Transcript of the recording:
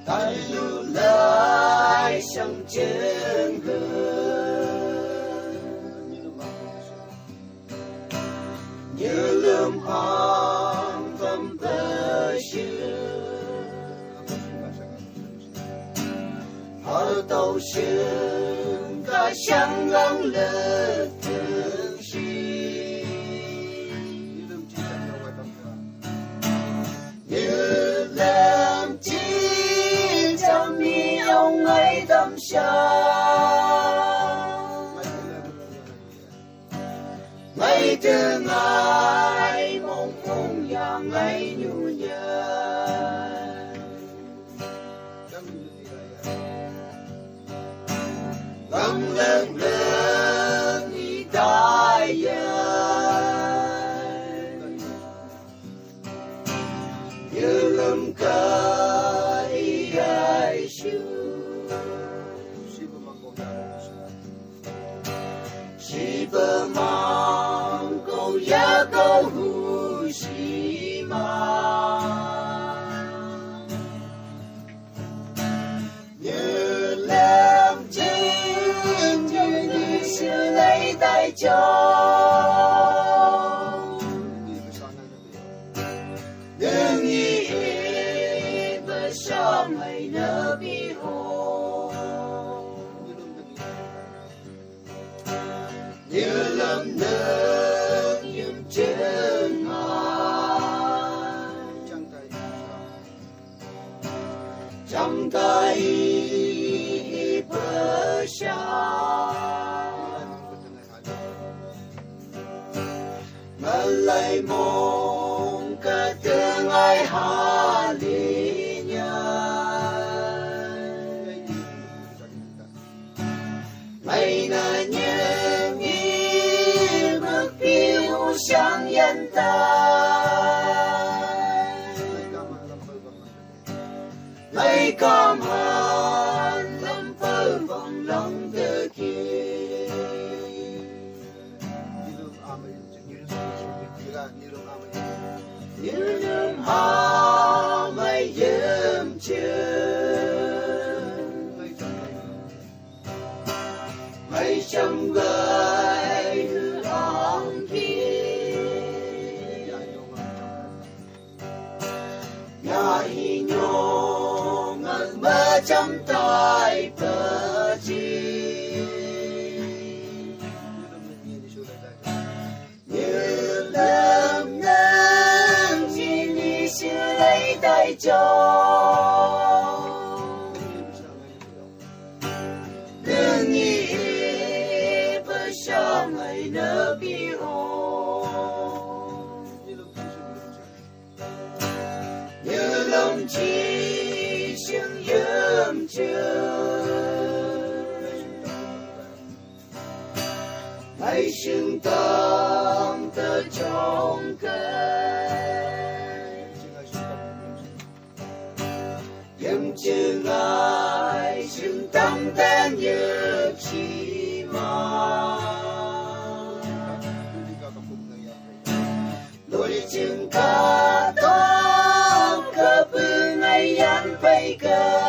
带路来向前河，nhớ lơm hoang phẩm bờ sữa, ở tàu sương cả sáng ngang lơ thương si, như làm chi trong mi ông ấy tâm sa, ngày từ ngày mong mong và ngày nhu nhớ, gắng lên lên đi đại như lâm ca đi ai siêu, si bờ mang câu giá câu hu si ma, như làm chính như đi xưa lấy tay cho. Đừng nghĩ bữa sau ngày nỡ bị hồ, như lầm nước những chân mai trong tay bữa sau mà lại mong cả tương ai hà lý nhớ mày là nhớ nghĩ bước phiêu sang nhân ta mày cảm hàn lâm phơ vòng lòng từ kia như nương hoa mây dơm trường mây trong gai hư ong kia nhà hi nhô ngân mơ trong tay bờ chi như lâm nâng chi đi xưa lấy tay cho. Đừng nghĩ bữa sau ngày nỡ bị hồ, như lòng chi sương dơm trường mây sương tang tơ trong cây dâm chữ ngài sương tâm tan như chi mà đôi chừng ca tóc cơ bư ngày ăn vây cơ